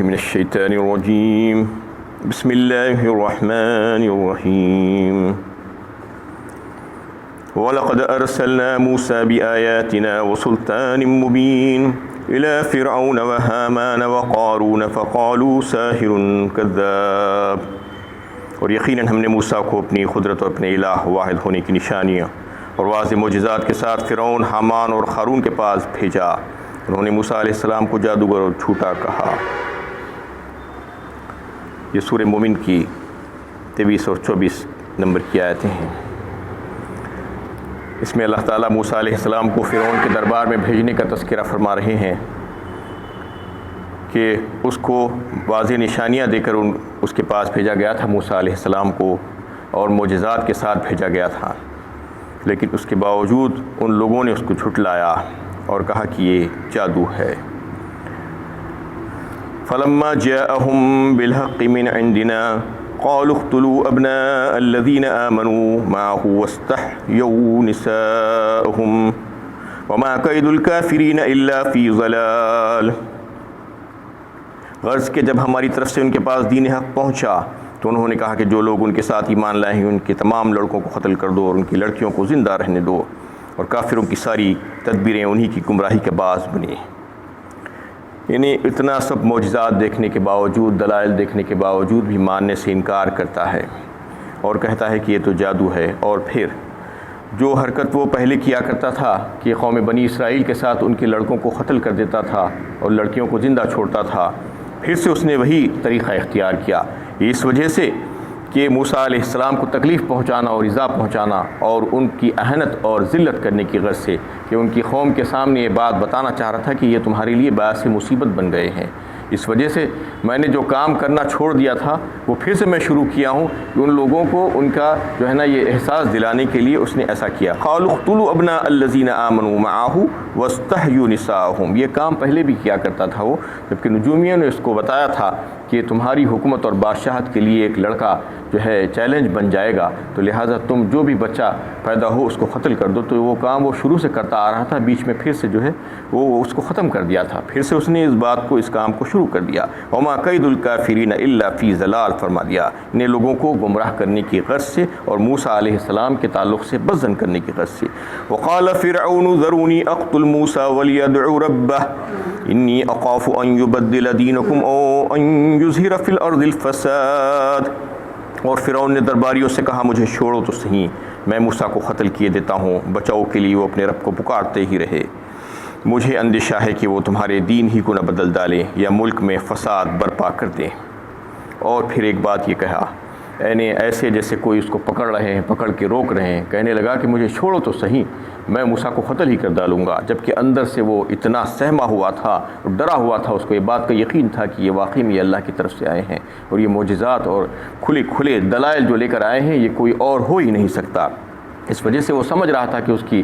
من الشیطان الرجیم بسم اللہ الرحمن الرحیم وَلَقَدْ أَرْسَلْنَا مُوسَى بِآيَاتِنَا وَسُلْطَانٍ مُبِينٍ إِلَى فِرْعَوْنَ وَهَامَانَ وَقَارُونَ فَقَالُوا سَاحِرٌ كَذَّابٌ اور یقیناً ہم نے موسیٰ کو اپنی قدرت اور اپنے الہ واحد ہونے کی نشانیاں اور واضح معجزات کے ساتھ فرعون، حامان اور قارون کے پاس بھیجا۔ انہوں نے موسیٰ علیہ السلام کو جادوگر اور جھوٹا کہا۔ یہ سورہ مومن کی 23 اور 24 نمبر کی آیتیں ہیں۔ اس میں اللہ تعالیٰ موسیٰ علیہ السلام کو فرعون کے دربار میں بھیجنے کا تذکرہ فرما رہے ہیں کہ اس کو واضح نشانیاں دے کر اس کے پاس بھیجا گیا تھا موسیٰ علیہ السلام کو، اور معجزات کے ساتھ بھیجا گیا تھا، لیکن اس کے باوجود ان لوگوں نے اس کو جھٹلایا اور کہا کہ یہ جادو ہے۔ فلما جاءهم بالحق من عندنا قالوا اقتلوا ابناء الذين آمنوا معه واستحيوا نساءهم وما كيد الكافرين الا في ضلال۔ غرض کہ جب ہماری طرف سے ان کے پاس دین حق پہنچا تو انہوں نے کہا کہ جو لوگ ان کے ساتھ ایمان لائے ہیں ان کے تمام لڑکوں کو قتل کر دو اور ان کی لڑکیوں کو زندہ رہنے دو، اور کافروں کی ساری تدبیریں انہی کی گمراہی کے باعث بنی۔ یعنی اتنا سب معجزات دیکھنے کے باوجود، دلائل دیکھنے کے باوجود بھی ماننے سے انکار کرتا ہے اور کہتا ہے کہ یہ تو جادو ہے۔ اور پھر جو حرکت وہ پہلے کیا کرتا تھا کہ قوم بنی اسرائیل کے ساتھ ان کے لڑکوں کو قتل کر دیتا تھا اور لڑکیوں کو زندہ چھوڑتا تھا، پھر سے اس نے وہی طریقہ اختیار کیا، اس وجہ سے کہ موسیٰ علیہ السلام کو تکلیف پہنچانا اور ایذا پہنچانا اور ان کی اہانت اور ذلت کرنے کی غرض سے، کہ ان کی قوم کے سامنے یہ بات بتانا چاہ رہا تھا کہ یہ تمہارے لیے باعث مصیبت بن گئے ہیں۔ اس وجہ سے میں نے جو کام کرنا چھوڑ دیا تھا وہ پھر سے میں شروع کیا ہوں کہ ان لوگوں کو ان کا جو ہے نا یہ احساس دلانے کے لیے اس نے ایسا کیا۔ قالوا اقتلوا ابناء الذين آمنوا معه واستحيوا نساءهم۔ یہ کام پہلے بھی کیا کرتا تھا وہ، جبکہ نجومیوں نے اس کو بتایا تھا کہ تمہاری حکومت اور بادشاہت کے لیے ایک لڑکا جو ہے چیلنج بن جائے گا، تو لہٰذا تم جو بھی بچہ پیدا ہو اس کو قتل کر دو۔ تو وہ کام وہ شروع سے کرتا آ رہا تھا، بیچ میں پھر سے جو ہے وہ اس کو ختم کر دیا تھا، پھر سے اس نے اس کام کو شروع کر دیا۔ وما کید الکافرین الا فی ضلال فرما دیا، انہیں لوگوں کو گمراہ کرنے کی غرض سے اور موسیٰ علیہ السلام کے تعلق سے بزن کرنے کی غرض سے۔ وقال فرعون ذرونی اقتل موسیٰ ولیدع ربہ انی اخاف ان یبدل دینکم او ان یظہر فی الارض الفساد۔ اور فرعون نے درباریوں سے کہا مجھے چھوڑو تو صحیح، میں موسیٰ کو قتل کیے دیتا ہوں، بچاؤ کے لیے وہ اپنے رب کو پکارتے ہی رہے، مجھے اندیشہ ہے کہ وہ تمہارے دین ہی کو نہ بدل ڈالیں یا ملک میں فساد برپا کر دیں۔ اور پھر ایک بات یہ کہا، یعنی ایسے جیسے کوئی اس کو پکڑ رہے ہیں، پکڑ کے روک رہے ہیں، کہنے لگا کہ مجھے چھوڑو تو صحیح، میں موسیٰ کو قتل ہی کر ڈالوں گا، جبکہ اندر سے وہ اتنا سہما ہوا تھا، ڈرا ہوا تھا، اس کو یہ بات کا یقین تھا کہ یہ واقعی میں اللہ کی طرف سے آئے ہیں، اور یہ معجزات اور کھلے دلائل جو لے کر آئے ہیں یہ کوئی اور ہو ہی نہیں سکتا۔ اس وجہ سے وہ سمجھ رہا تھا کہ اس کی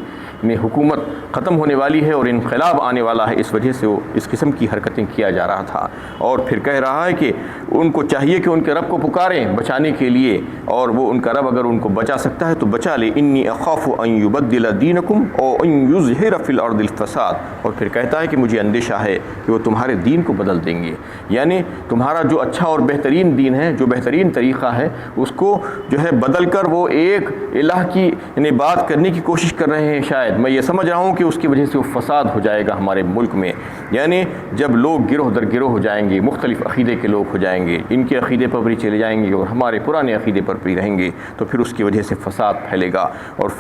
حکومت ختم ہونے والی ہے اور انقلاب آنے والا ہے، اس وجہ سے وہ اس قسم کی حرکتیں کیا جا رہا تھا۔ اور پھر کہہ رہا ہے کہ ان کو چاہیے کہ ان کے رب کو پکاریں بچانے کے لیے، اور وہ ان کا رب اگر ان کو بچا سکتا ہے تو بچا لے۔ انی اخاف ان یبدل دینکم او ان یظہر فی الارض الفساد۔ اور پھر کہتا ہے کہ مجھے اندیشہ ہے کہ وہ تمہارے دین کو بدل دیں گے، یعنی تمہارا جو اچھا اور بہترین دین ہے، جو بہترین طریقہ ہے، اس کو جو ہے بدل کر وہ ایک الہ کی بات کرنے کی کوشش کر رہے ہیں۔ شاید میں یہ سمجھ رہا ہوں کہ اس کی وجہ سے وہ فساد ہو جائے گا ہمارے ملک میں، یعنی جب لوگ گروہ در گروہ ہو جائیں گے، مختلف عقیدے کے لوگ ہو جائیں گے، ان کے عقیدے پر بھی چلے جائیں گے اور ہمارے پرانے عقیدے پر بھی رہیں گے، تو پھر اس کی وجہ سے فساد پھیلے گا۔ اور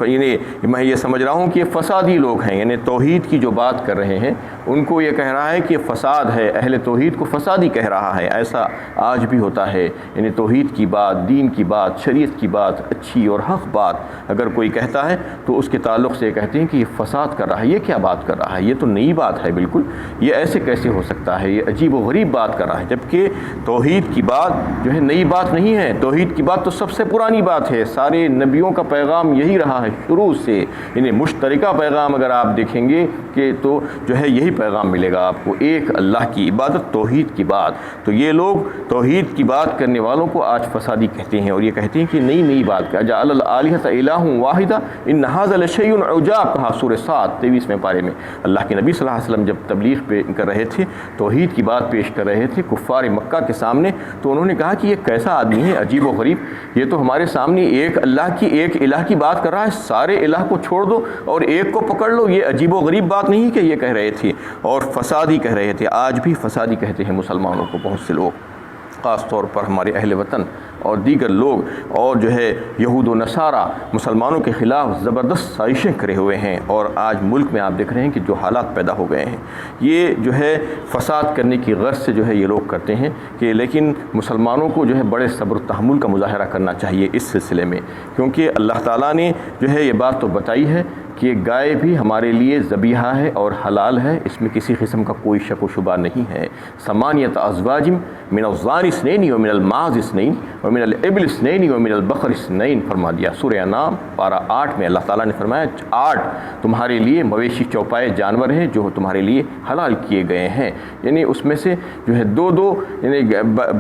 میں یہ سمجھ رہا ہوں کہ یہ فسادی لوگ ہیں، یعنی توحید کی جو بات کر رہے ہیں ان کو یہ کہہ رہا ہے کہ فساد ہے، اہل توحید کو فسادی کہہ رہا ہے۔ ایسا آج بھی ہوتا ہے، یعنی توحید کی بات، دین کی بات، شریعت کی بات، اچھی اور حق بات اگر کوئی کہتا ہے تو اس کے تعلق سے کہتے ہیں کہ یہ فساد کر رہا ہے، یہ کیا بات کر رہا ہے، یہ تو نئی بات ہے بالکل، یہ ایسے کیسے ہو سکتا ہے، یہ عجیب و غریب بات کر رہا ہے، جبکہ توحید کی بات جو ہے نئی بات نہیں ہے، توحید کی بات تو سب سے پرانی بات ہے، سارے نبیوں کا پیغام یہی رہا ہے شروع سے، یعنی مشترکہ پیغام اگر آپ دیکھیں گے کہ تو جو ہے یہی پیغام ملے گا آپ کو، ایک اللہ کی عبادت، توحید کی بات۔ تو یہ لوگ توحید کی بات کرنے والوں کو آج فسادی کہتے ہیں، اور یہ کہتے ہیں کہ نئی بات کا جعل الآلہۃ الہ واحدہ ان ھذا لشیء عجاب، کہا سورہ 7 23ویں پارے میں۔ اللہ کے نبی صلی اللہ علیہ وسلم جب تبلیغ کر رہے تھے، توحید کی بات پیش کر رہے تھے کفار مکہ کے سامنے، تو انہوں نے کہا کہ یہ کیسا آدمی ہے عجیب و غریب، یہ تو ہمارے سامنے ایک الہ کی بات کر رہا ہے، سارے الہ کو چھوڑ دو اور ایک کو پکڑ لو، یہ عجیب و غریب بات نہیں کہ یہ کہہ رہے تھے، اور فسادی کہہ رہے تھے۔ آج بھی فسادی کہتے ہیں مسلمانوں کو بہت سے لوگ، خاص طور پر ہمارے اہل وطن اور دیگر لوگ، اور جو ہے یہود و نصارہ مسلمانوں کے خلاف زبردست سازشیں کرے ہوئے ہیں، اور آج ملک میں آپ دیکھ رہے ہیں کہ جو حالات پیدا ہو گئے ہیں، یہ جو ہے فساد کرنے کی غرض سے جو ہے یہ لوگ کرتے ہیں کہ، لیکن مسلمانوں کو جو ہے بڑے صبر و تحمل کا مظاہرہ کرنا چاہیے اس سلسلے میں، کیونکہ اللہ تعالیٰ نے جو ہے یہ بات تو بتائی ہے کہ گائے بھی ہمارے لیے ذبیحہ ہے اور حلال ہے، اس میں کسی قسم کا کوئی شک و شبہ نہیں ہے۔ ثمانیۃ ازواج من الضأن اثنین ومن الماعز اثنین ومن الابل اثنین ومن البقر اثنین فرما دیا۔ سورہ انعام پارہ 8 میں اللہ تعالیٰ نے فرمایا 8 تمہارے لیے مویشی چوپائے جانور ہیں جو تمہارے لیے حلال کیے گئے ہیں، یعنی اس میں سے جو ہے دو یعنی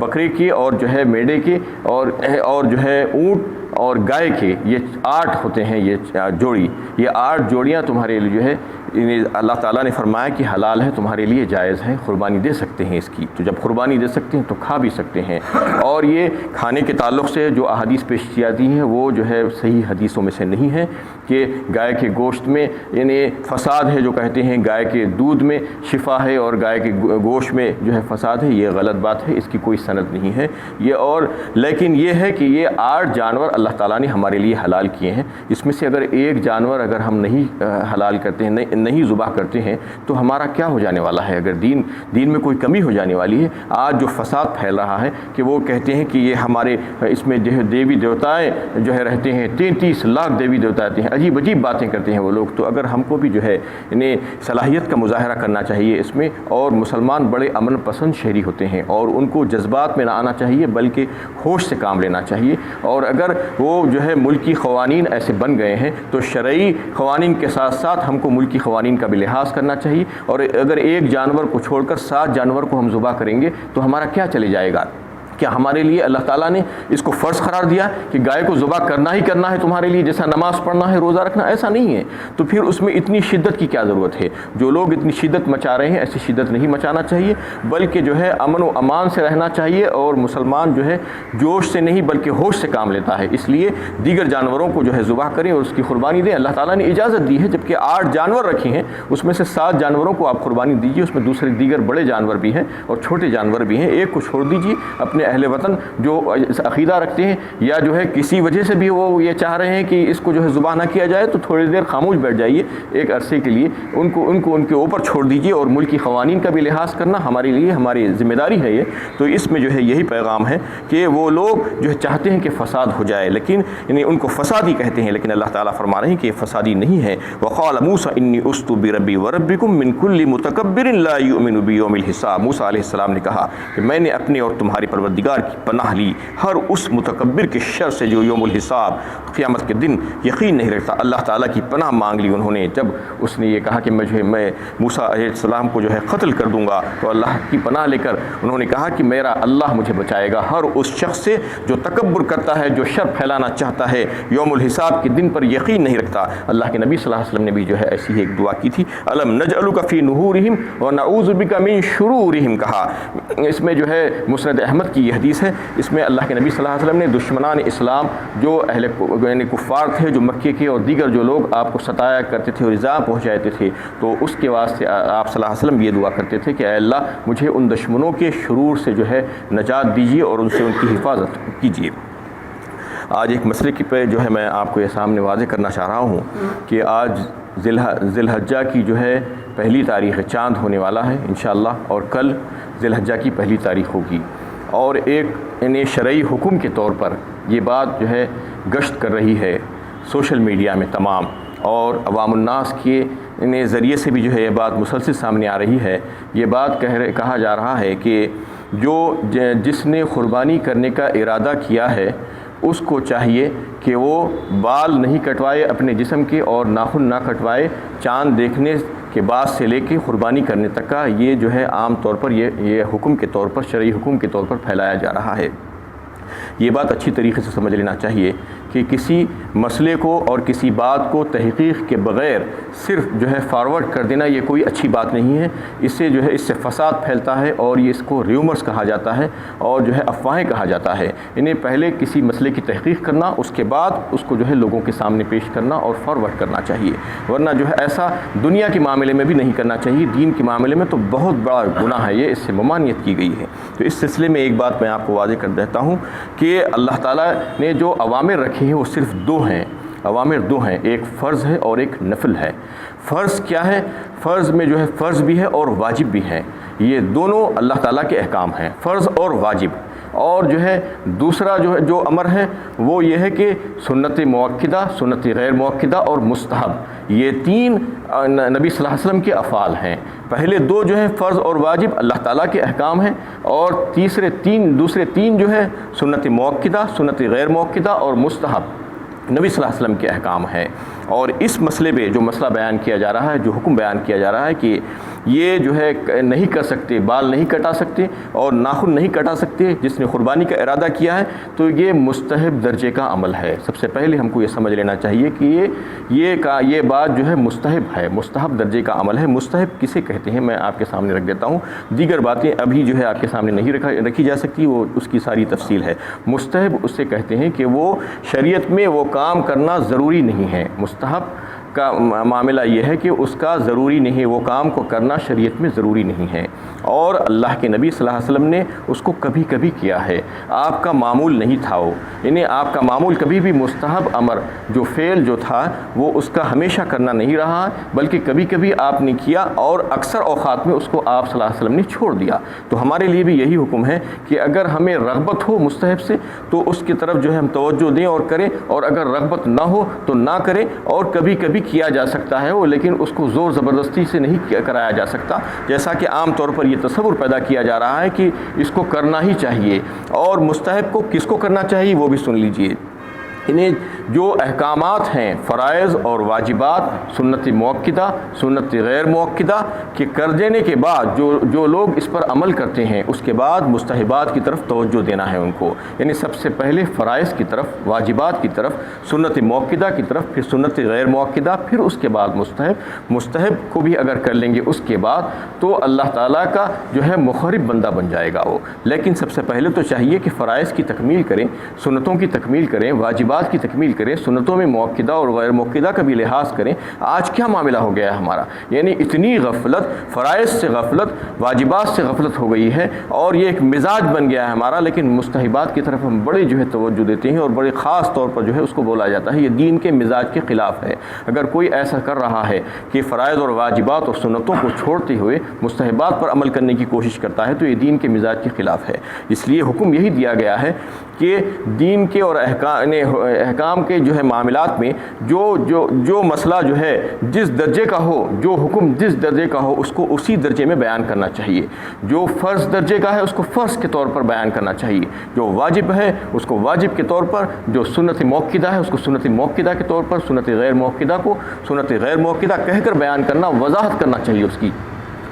بکرے کے اور جو ہے میڑے کے اور جو ہے اونٹ اور گائے کے، یہ 8 ہوتے ہیں یہ جوڑی، یہ 8 جوڑیاں تمہارے لیے جو ہے اللہ تعالیٰ نے فرمایا کہ حلال ہے، تمہارے لیے جائز ہے، قربانی دے سکتے ہیں اس کی۔ تو جب قربانی دے سکتے ہیں تو کھا بھی سکتے ہیں، اور یہ کھانے کے تعلق سے جو احادیث پیش کی جاتی ہیں وہ جو ہے صحیح حدیثوں میں سے نہیں ہے کہ گائے کے گوشت میں یعنی فساد ہے، جو کہتے ہیں گائے کے دودھ میں شفا ہے اور گائے کے گوشت میں جو ہے فساد ہے، یہ غلط بات ہے، اس کی کوئی سند نہیں ہے یہ۔ اور لیکن یہ ہے کہ یہ 8 جانور اللہ تعالیٰ نے ہمارے لیے حلال کیے ہیں، اس میں سے اگر ایک جانور اگر ہم نہیں حلال کرتے ہیں، نہیں ذبح کرتے ہیں، تو ہمارا کیا ہو جانے والا ہے؟ اگر دین میں کوئی کمی ہو جانے والی ہے۔ آج جو فساد پھیل رہا ہے کہ وہ کہتے ہیں کہ یہ ہمارے اس میں جو ہے دیوی دیوتائیں جو ہے رہتے ہیں، 33 لاکھ دیوی دیوتا رہتے ہیں، عجیب باتیں کرتے ہیں وہ لوگ۔ تو اگر ہم کو بھی جو ہے انہیں صلاحیت کا مظاہرہ کرنا چاہیے اس میں، اور مسلمان بڑے امن پسند شہری ہوتے ہیں اور ان کو جذبات میں نہ آنا چاہیے بلکہ ہوش سے کام لینا چاہیے، اور اگر وہ جو ہے ملکی قوانین ایسے بن گئے ہیں تو شرعی قوانین کے ساتھ ساتھ ہم کو ملکی قوانین کا بھی لحاظ کرنا چاہیے، اور اگر ایک جانور کو چھوڑ کر 7 جانور کو ہم ذبح کریں گے تو ہمارا کیا چلے جائے گا؟ کیا ہمارے لیے اللہ تعالیٰ نے اس کو فرض قرار دیا کہ گائے کو ذبح کرنا ہی کرنا ہے تمہارے لیے، جیسا نماز پڑھنا ہے، روزہ رکھنا؟ ایسا نہیں ہے۔ تو پھر اس میں اتنی شدت کی کیا ضرورت ہے؟ جو لوگ اتنی شدت مچا رہے ہیں ایسی شدت نہیں مچانا چاہیے، بلکہ جو ہے امن و امان سے رہنا چاہیے، اور مسلمان جو ہے جوش سے نہیں بلکہ ہوش سے کام لیتا ہے، اس لیے دیگر جانوروں کو جو ہے ذبح کریں اور اس کی قربانی دیں۔ اللہ تعالیٰ نے اجازت دی ہے، جبکہ 8 جانور رکھے ہیں، اس میں سے 7 جانوروں کو آپ قربانی دیجیے، اس میں دوسرے دیگر بڑے جانور بھی ہیں اور چھوٹے جانور بھی ہیں، ایک کو چھوڑ دیجیے۔ اپنے اہل وطن جو عقیدہ رکھتے ہیں یا جو ہے کسی وجہ سے بھی وہ یہ چاہ رہے ہیں کہ اس کو جو ہے ذبح نہ کیا جائے، تو تھوڑی دیر خاموش بیٹھ جائیے ایک عرصے کے لیے، ان کو ان کے اوپر چھوڑ دیجیے، اور ملکی قوانین کا بھی لحاظ کرنا ہمارے لیے ہماری ذمہ داری ہے یہ۔ تو اس میں جو ہے یہی پیغام ہے کہ وہ لوگ جو چاہتے ہیں کہ فساد ہو جائے، لیکن یعنی ان کو فسادی کہتے ہیں، لیکن اللہ تعالیٰ فرما رہے ہیں کہ یہ فسادی نہیں ہے۔ وقال موسیٰ انی عصت بربی وربکم من کل متکبر لا یؤمن بیوم الحساب۔ موسیٰ علیہ السلام نے کہا کہ میں نے اپنے اور تمہاری پروردگار کی پناہ لی ہر اس متکبر کے شر سے جو یوم الحساب قیامت کے دن یقین نہیں رکھتا۔ اللہ تعالیٰ کی پناہ مانگ لی انہوں نے، جب اس نے یہ کہا کہ میں موسیٰ علیہ السلام کو جو ہے قتل کر دوں گا، تو اللہ کی پناہ لے کر انہوں نے کہا کہ میرا اللہ مجھے بچائے گا ہر اس شخص سے جو تکبر کرتا ہے، جو شر پھیلانا چاہتا ہے، یوم الحساب کے دن پر یقین نہیں رکھتا۔ اللہ کے نبی صلی اللہ علیہ وسلم نے بھی جو ہے ایسی ہی ایک دعا کی تھی، الم نجعلک فی نحورہم ونعوذ بک من شرورہم، کہا۔ اس میں جو ہے مسند احمد کی یہ حدیث ہے، اس میں اللہ کے نبی صلی اللہ علیہ وسلم نے دشمنان اسلام جو یعنی کفار تھے، جو مکے کے اور دیگر جو لوگ آپ کو ستایا کرتے تھے اور ایذا پہنچاتے تھے، تو اس کے واسطے آپ صلی اللہ علیہ وسلم یہ دعا کرتے تھے کہ اے اللہ مجھے ان دشمنوں کے شرور سے جو ہے نجات دیجیے اور ان سے ان کی حفاظت کیجیے۔ آج ایک مسئلے کی پہ جو ہے میں آپ کو یہ سامنے واضح کرنا چاہ رہا ہوں کہ آج ذی الحجہ کی جو ہے پہلی تاریخ چاند ہونے والا ہے انشاءاللہ، اور کل ذی الحجہ کی پہلی تاریخ ہوگی، اور ایک یعنی شرعی حکم کے طور پر یہ بات جو ہے گشت کر رہی ہے سوشل میڈیا میں تمام، اور عوام الناس کے ذریعے سے بھی جو ہے یہ بات مسلسل سامنے آ رہی ہے۔ یہ بات کہا جا رہا ہے کہ جس نے قربانی کرنے کا ارادہ کیا ہے اس کو چاہیے کہ وہ بال نہیں کٹوائے اپنے جسم کے اور ناخن نہ کٹوائے، چاند دیکھنے کے بعد سے لے کے قربانی کرنے تک کا یہ جو ہے عام طور پر یہ حکم کے طور پر، شرعی حکم کے طور پر پھیلایا جا رہا ہے۔ یہ بات اچھی طریقے سے سمجھ لینا چاہیے کہ کسی مسئلے کو اور کسی بات کو تحقیق کے بغیر صرف جو ہے فارورڈ کر دینا یہ کوئی اچھی بات نہیں ہے۔ اس سے جو ہے اس سے فساد پھیلتا ہے اور یہ اس کو ریومرز کہا جاتا ہے اور جو ہے افواہیں کہا جاتا ہے۔ انہیں پہلے کسی مسئلے کی تحقیق کرنا، اس کے بعد اس کو جو ہے لوگوں کے سامنے پیش کرنا اور فارورڈ کرنا چاہیے، ورنہ جو ہے ایسا دنیا کے معاملے میں بھی نہیں کرنا چاہیے، دین کے معاملے میں تو بہت بڑا گناہ ہے یہ، اس سے ممانعت کی گئی ہے۔ تو اس سلسلے میں ایک بات میں آپ کو واضح کر دیتا ہوں کہ اللہ تعالیٰ نے جو اوامر رکھے ہیں وہ صرف دو ہیں، اوامر دو ہیں، ایک فرض ہے اور ایک نفل ہے۔ فرض کیا ہے؟ فرض میں جو ہے فرض بھی ہے اور واجب بھی ہے، یہ دونوں اللہ تعالیٰ کے احکام ہیں، فرض اور واجب۔ اور جو ہے دوسرا جو امر ہے وہ یہ ہے کہ سنت مؤکدہ، سنت غیر مؤکدہ اور مستحب، یہ تین نبی صلی اللہ علیہ وسلم کے افعال ہیں۔ پہلے دو جو ہے فرض اور واجب اللہ تعالیٰ کے احکام ہیں، اور دوسرے تین جو ہے سنت مؤکدہ، سنت غیر مؤکدہ اور مستحب، نبی صلی اللہ علیہ وسلم کے احکام ہیں۔ اور اس مسئلے پہ جو مسئلہ بیان کیا جا رہا ہے، جو حکم بیان کیا جا رہا ہے کہ یہ جو ہے نہیں کر سکتے، بال نہیں کٹا سکتے اور ناخن نہیں کٹا سکتے، جس نے قربانی کا ارادہ کیا ہے تو یہ مستحب درجے کا عمل ہے۔ سب سے پہلے ہم کو یہ سمجھ لینا چاہیے کہ یہ بات جو ہے مستحب ہے، مستحب درجے کا عمل ہے۔ مستحب کسے کہتے ہیں میں آپ کے سامنے رکھ دیتا ہوں، دیگر باتیں ابھی جو ہے آپ کے سامنے نہیں رکھی جا سکتی، وہ اس کی ساری تفصیل ہے۔ مستحب اسے کہتے ہیں کہ وہ شریعت میں وہ کام کرنا ضروری نہیں ہے، مستحب کا معاملہ یہ ہے کہ اس کا ضروری نہیں، وہ کام کو کرنا شریعت میں ضروری نہیں ہے، اور اللہ کے نبی صلی اللہ علیہ وسلم نے اس کو کبھی کبھی کیا ہے، آپ کا معمول نہیں تھا وہ، یعنی آپ کا معمول کبھی بھی مستحب امر جو فعل جو تھا وہ اس کا ہمیشہ کرنا نہیں رہا، بلکہ کبھی کبھی آپ نے کیا اور اکثر اوقات میں اس کو آپ صلی اللہ علیہ وسلم نے چھوڑ دیا۔ تو ہمارے لیے بھی یہی حکم ہے کہ اگر ہمیں رغبت ہو مستحب سے تو اس کی طرف جو ہے ہم توجہ دیں اور کریں، اور اگر رغبت نہ ہو تو نہ کریں، اور کبھی کبھی کیا جا سکتا ہے وہ، لیکن اس کو زور زبردستی سے نہیں کرایا جا سکتا، جیسا کہ عام طور پر یہ تصور پیدا کیا جا رہا ہے کہ اس کو کرنا ہی چاہیے۔ اور مستحب کو کس کو کرنا چاہیے وہ بھی سن لیجئے۔ انہیں جو احکامات ہیں فرائض اور واجبات، سنت مؤکدہ، سنت غیر مؤکدہ کے کر دینے کے بعد جو لوگ اس پر عمل کرتے ہیں، اس کے بعد مستحبات کی طرف توجہ دینا ہے ان کو، یعنی سب سے پہلے فرائض کی طرف، واجبات کی طرف، سنت مؤکدہ کی طرف، پھر سنت غیر مؤکدہ، پھر اس کے بعد مستحب کو بھی اگر کر لیں گے اس کے بعد تو اللہ تعالیٰ کا جو ہے مقرب بندہ بن جائے گا وہ۔ لیکن سب سے پہلے تو چاہیے کہ فرائض کی تکمیل کریں، سنتوں کی تکمیل کریں، واجبات کی تکمیل کریں، سنتوں میں مؤکدہ اور غیر مؤکدہ کا بھی لحاظ کریں۔ آج کیا معاملہ ہو گیا ہے ہمارا، یعنی اتنی غفلت، فرائض سے غفلت، واجبات سے غفلت ہو گئی ہے، اور یہ ایک مزاج بن گیا ہے ہمارا، لیکن مستحبات کی طرف ہم بڑی جو ہے توجہ دیتے ہیں، اور بڑے خاص طور پر جو ہے اس کو بولا جاتا ہے یہ دین کے مزاج کے خلاف ہے۔ اگر کوئی ایسا کر رہا ہے کہ فرائض اور واجبات اور سنتوں کو چھوڑتے ہوئے مستحبات پر عمل کرنے کی کوشش کرتا ہے تو یہ دین کے مزاج کے خلاف ہے۔ اس لیے حکم یہی دیا گیا ہے کہ دین کے اور احکام کے جو ہے معاملات میں جو مسئلہ جو ہے جس درجے کا ہو، جو حکم جس درجے کا ہو اس کو اسی درجے میں بیان کرنا چاہیے۔ جو فرض درجے کا ہے اس کو فرض کے طور پر بیان کرنا چاہیے، جو واجب ہے اس کو واجب کے طور پر، جو سنت مؤکدہ ہے اس کو سنت مؤکدہ کے طور پر، سنت غیر مؤکدہ کو سنت غیر مؤکدہ کہہ کر بیان کرنا، وضاحت کرنا چاہیے اس کی،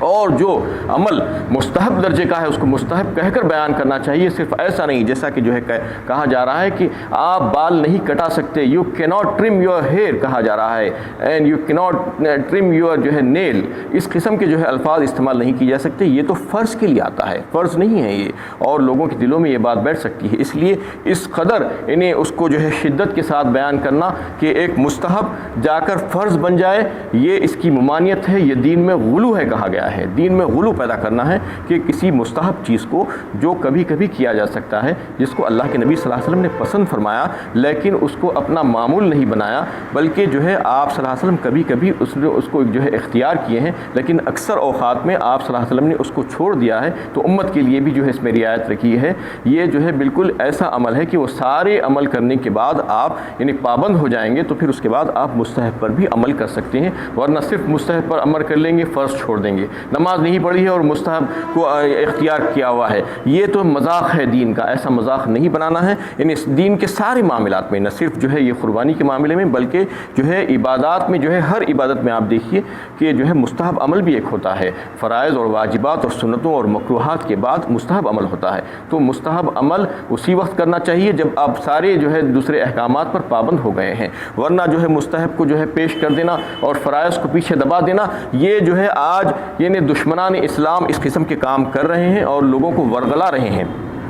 اور جو عمل مستحب درجے کا ہے اس کو مستحب کہہ کر بیان کرنا چاہیے۔ صرف ایسا نہیں جیسا کہ جو ہے کہا جا رہا ہے کہ آپ بال نہیں کٹا سکتے، یو کی ناٹ ٹرم یور ہیئر کہا جا رہا ہے، اینڈ یو کی ناٹ ٹرم یور جو ہے نیل، اس قسم کے جو ہے الفاظ استعمال نہیں کیے جا سکتے۔ یہ تو فرض کے لیے آتا ہے، فرض نہیں ہے یہ، اور لوگوں کے دلوں میں یہ بات بیٹھ سکتی ہے، اس لیے اس قدر انہیں اس کو جو ہے شدت کے ساتھ بیان کرنا کہ ایک مستحب جا کر فرض بن جائے، یہ اس کی ممانعت ہے، یہ دین میں غلو ہے کہا گیا ہے۔ دین میں غلو پیدا کرنا ہے کہ کسی مستحب چیز کو جو کبھی کبھی کیا جا سکتا ہے، جس کو اللہ کے نبی صلی اللہ علیہ وسلم نے پسند فرمایا لیکن اس کو اپنا معمول نہیں بنایا، بلکہ جو ہے آپ صلی اللہ علیہ وسلم کبھی کبھی اس کو جو ہے اختیار کیے ہیں، لیکن اکثر اوقات میں آپ صلی اللہ علیہ وسلم نے اس کو چھوڑ دیا ہے۔ تو امت کے لیے بھی جو ہے اس میں رعایت رکھی ہے، یہ جو ہے بالکل ایسا عمل ہے کہ وہ سارے عمل کرنے کے بعد آپ یعنی پابند ہو جائیں گے، تو پھر اس کے بعد آپ مستحب پر بھی عمل کر سکتے ہیں، ورنہ صرف مستحب پر عمل کر لیں گے، فرض چھوڑ دیں گے، نماز نہیں پڑھی ہے اور مستحب کو اختیار کیا ہوا ہے، یہ تو مذاق ہے دین کا، ایسا مذاق نہیں بنانا ہے۔ یعنی اس دین کے سارے معاملات میں، نہ صرف جو ہے یہ قربانی کے معاملے میں، بلکہ جو ہے عبادات میں، جو ہے ہر عبادت میں آپ دیکھیے کہ جو ہے مستحب عمل بھی ایک ہوتا ہے، فرائض اور واجبات اور سنتوں اور مکروہات کے بعد مستحب عمل ہوتا ہے، تو مستحب عمل اسی وقت کرنا چاہیے جب آپ سارے جو ہے دوسرے احکامات پر پابند ہو گئے ہیں، ورنہ جو ہے مستحب کو جو ہے پیش کر دینا اور فرائض کو پیچھے دبا دینا، یہ جو ہے آج یعنی دشمنان اسلام اس قسم کے کام کر رہے ہیں اور لوگوں کو ورغلا رہے ہیں،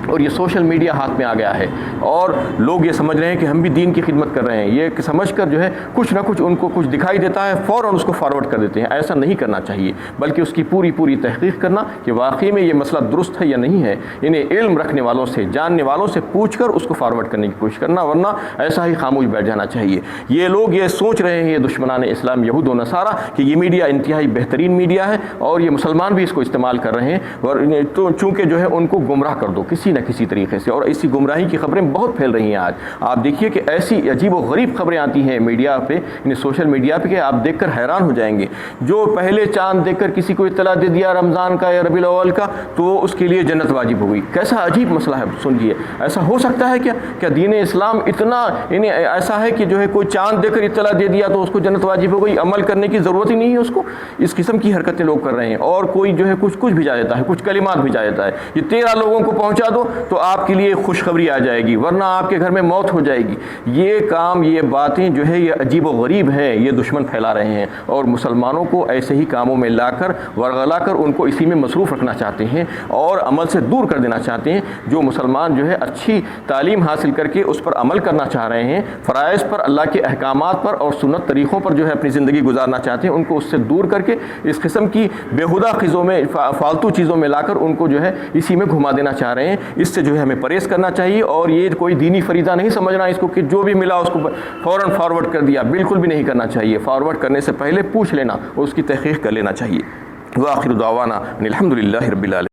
اور یہ سوشل میڈیا ہاتھ میں آ گیا ہے اور لوگ یہ سمجھ رہے ہیں کہ ہم بھی دین کی خدمت کر رہے ہیں، یہ سمجھ کر جو ہے کچھ نہ کچھ ان کو کچھ دکھائی دیتا ہے، فوراً اس کو فارورڈ کر دیتے ہیں۔ ایسا نہیں کرنا چاہیے، بلکہ اس کی پوری تحقیق کرنا کہ واقعی میں یہ مسئلہ درست ہے یا نہیں ہے، انہیں علم رکھنے والوں سے، جاننے والوں سے پوچھ کر اس کو فارورڈ کرنے کی کوشش کرنا، ورنہ ایسا ہی خاموش بیٹھ جانا چاہیے۔ یہ لوگ یہ سوچ رہے ہیں، یہ دشمنان اسلام یہود و نصارہ، کہ یہ میڈیا انتہائی بہترین میڈیا ہے اور یہ مسلمان بھی اس کو استعمال کر رہے ہیں، تو چونکہ جو ہے ان کو گمراہ کر دو کسی نہ کسی طریقے سے، اور اسی گمراہی کی خبریں بہت پھیل رہی ہیں آج۔ آپ دیکھیے کہ ایسی عجیب و غریب خبریں آتی ہیں میڈیا پہ، یعنی سوشل میڈیا پہ، کہ آپ دیکھ کر حیران ہو جائیں گے۔ جو پہلے چاند دیکھ کر کسی کو اطلاع دے دیا رمضان کا یا ربیع الاول کا، تو اس کے لیے جنت واجب ہو گئی۔ کیسا عجیب مسئلہ ہے، سنیے، ایسا ہو سکتا ہے کیا دین اسلام اتنا یعنی ایسا ہے کہ جو ہے کوئی چاند دیکھ کر اطلاع دے دیا تو اس کو جنت واجب ہو گئی، عمل کرنے کی ضرورت ہی نہیں ہے اس کو؟ اس قسم کی حرکتیں لوگ کر رہے ہیں، اور کوئی جو ہے کچھ بھیجا دیتا ہے، کچھ کلمات بھیجا دیتا ہے، یہ 13 لوگوں کو پہنچا دو تو آپ کے لیے خوشخبری آ جائے گی، ورنہ آپ کے گھر میں موت ہو جائے گی۔ یہ کام، یہ باتیں جو ہے یہ عجیب و غریب ہیں، یہ دشمن پھیلا رہے ہیں اور مسلمانوں کو ایسے ہی کاموں میں لا کر ورغلا کر ان کو اسی میں مصروف رکھنا چاہتے ہیں اور عمل سے دور کر دینا چاہتے ہیں۔ جو مسلمان جو ہے اچھی تعلیم حاصل کر کے اس پر عمل کرنا چاہ رہے ہیں، فرائض پر، اللہ کے احکامات پر اور سنت طریقوں پر جو ہے اپنی زندگی گزارنا چاہتے ہیں، ان کو اس سے دور کر کے اس قسم کی بےہودہ چیزوں میں، فالتو چیزوں میں لا کر ان کو جو ہے اسی میں گھما دینا چاہ رہے ہیں۔ اس سے جو ہے ہمیں پرہیز کرنا چاہیے، اور یہ کوئی دینی فریضہ نہیں سمجھنا اس کو کہ جو بھی ملا اس کو فوراً فارورڈ کر دیا، بالکل بھی نہیں کرنا چاہیے۔ فارورڈ کرنے سے پہلے پوچھ لینا اور اس کی تحقیق کر لینا چاہیے۔ وآخر دعوانا ان الحمد للہ رب العالمین۔